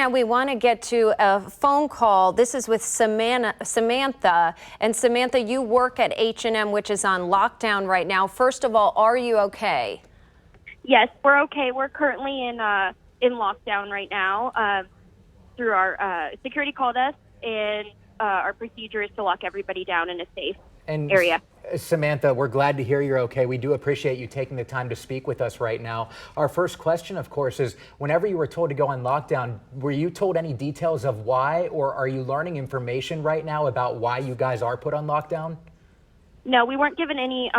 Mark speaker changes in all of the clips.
Speaker 1: Now we want to get to a phone call. This is with Samantha. And Samantha, you work at H&M, which is on lockdown right now. First of all, are you okay?
Speaker 2: Yes, we're okay. We're currently in lockdown right now. Through our security called us, and our procedure is to lock everybody down in a safe area.
Speaker 3: Samantha, we're glad to hear you're okay. We do appreciate you taking the time to speak with us right now. Our first question, of course, is whenever you were told to go on lockdown, were you told any details of why, or are you learning information right now about why you guys are put on lockdown?
Speaker 2: No, we weren't given any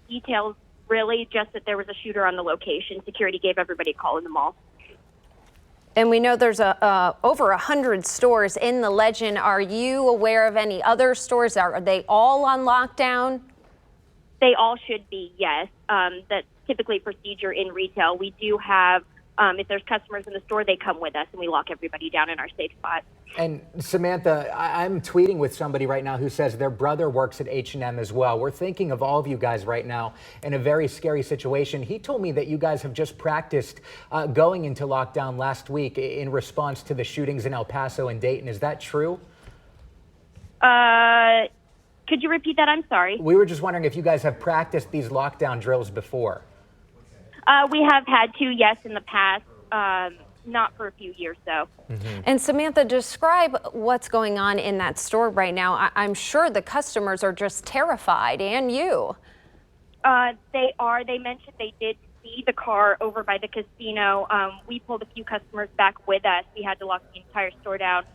Speaker 2: details, really, just that there was a shooter on the location. Security gave everybody a call in the mall.
Speaker 1: And we know there's over 100 stores in the Legend. Are you aware of any other stores? Are they all on lockdown?
Speaker 2: They all should be, yes. That's typically procedure in retail. We do have, if there's customers in the store, they come with us and we lock everybody down in our safe spot.
Speaker 3: And Samantha, I'm tweeting with somebody right now who says their brother works at H&M as well. We're thinking of all of you guys right now in a very scary situation. He told me that you guys have just practiced going into lockdown last week in response to the shootings in El Paso and Dayton. Is that true?
Speaker 2: Could you repeat that? I'm sorry.
Speaker 3: We were just wondering if you guys have practiced these lockdown drills before.
Speaker 2: We have had to, yes, in the past. Not for a few years, though.
Speaker 1: Mm-hmm. And Samantha, describe what's going on in that store right now. I'm sure the customers are just terrified, and you.
Speaker 2: They are. They mentioned they did see the car over by the casino. We pulled a few customers back with us. We had to lock the entire store down.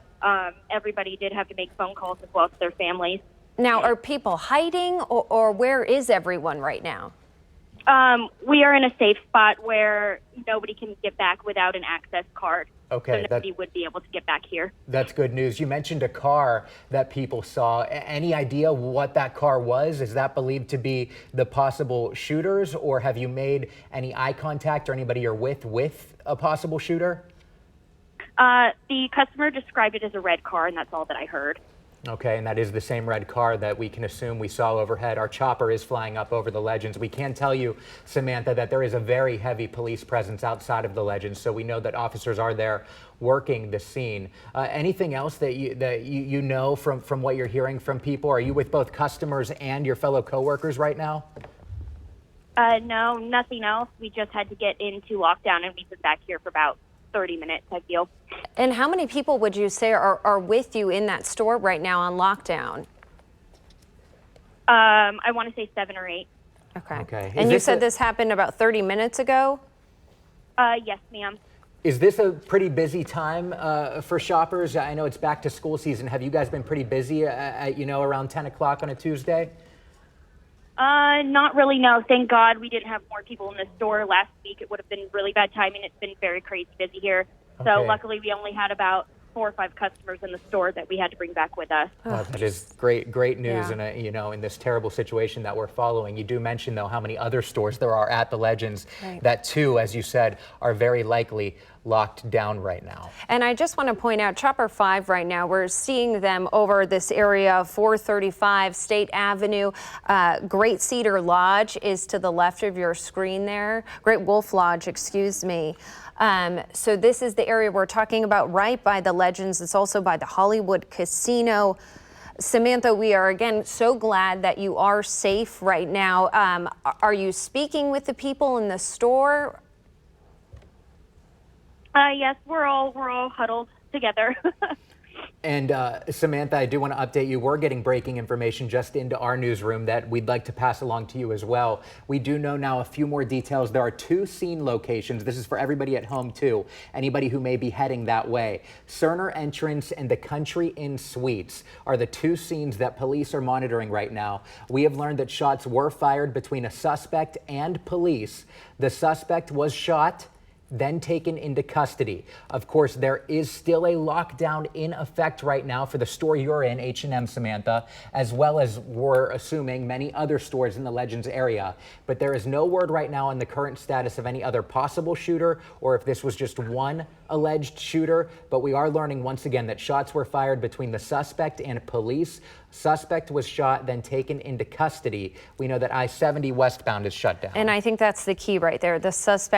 Speaker 2: Everybody did have to make phone calls as well to their families.
Speaker 1: Now, are people hiding, or where is everyone right now?
Speaker 2: We are in a safe spot where nobody can get back without an access card.
Speaker 3: Okay.
Speaker 2: So nobody would be able to get back here.
Speaker 3: That's good news. You mentioned a car that people saw. Any idea what that car was? Is that believed to be the possible shooters, or have you made any eye contact or anybody you're with a possible shooter?
Speaker 2: The customer described it as a red car, and that's all that I heard.
Speaker 3: Okay, and that is the same red car that we can assume we saw overhead. Our chopper is flying up over the Legends. We can tell you, Samantha, that there is a very heavy police presence outside of the Legends, so we know that officers are there working the scene. Anything else that you know from what you're hearing from people? Are you with both customers and your fellow coworkers right now?
Speaker 2: No, nothing else. We just had to get into lockdown, and we've been back here for about 30 minutes, I feel.
Speaker 1: And how many people would you say are with you in that store right now on lockdown?
Speaker 2: I want to say 7 or 8.
Speaker 1: Okay. And you said this happened about 30 minutes ago?
Speaker 2: Yes, ma'am.
Speaker 3: Is this a pretty busy time for shoppers? I know it's back to school season. Have you guys been pretty busy around 10 o'clock on a Tuesday?
Speaker 2: Not really, no. Thank God we didn't have more people in the store last week. It would have been really bad timing. It's been very crazy busy here.
Speaker 3: Okay.
Speaker 2: So luckily we only had about 4 or 5 customers in the store that we had to bring back with us.
Speaker 3: Well, that is great news, yeah. In this terrible situation that we're following. You do mention, though, how many other stores there are at the Legends that, too, as you said, are very likely locked down right now.
Speaker 1: And I just want to point out, Chopper 5 right now, we're seeing them over this area of 435 State Avenue. Great Cedar Lodge is to the left of your screen there. Great Wolf Lodge, excuse me. So this is the area we're talking about, right by the Legends. It's also by the Hollywood Casino. Samantha, we are again so glad that you are safe right now. Are you speaking with the people in the store?
Speaker 2: Yes, we're all huddled together.
Speaker 3: And Samantha, I do want to update you. We're getting breaking information just into our newsroom that we'd like to pass along to you as well. We do know now a few more details. There are 2 scene locations. This is for everybody at home, too. Anybody who may be heading that way. Cerner Entrance and the Country Inn Suites are the 2 scenes that police are monitoring right now. We have learned that shots were fired between a suspect and police. The suspect was shot, then taken into custody. Of course, there is still a lockdown in effect right now for the store you're in, H&M, Samantha, as well as, we're assuming, many other stores in the Legends area. But there is no word right now on the current status of any other possible shooter or if this was just one alleged shooter. But we are learning once again that shots were fired between the suspect and police. Suspect was shot, then taken into custody. We know that I-70 westbound is shut down.
Speaker 1: And I think that's the key right there. The suspect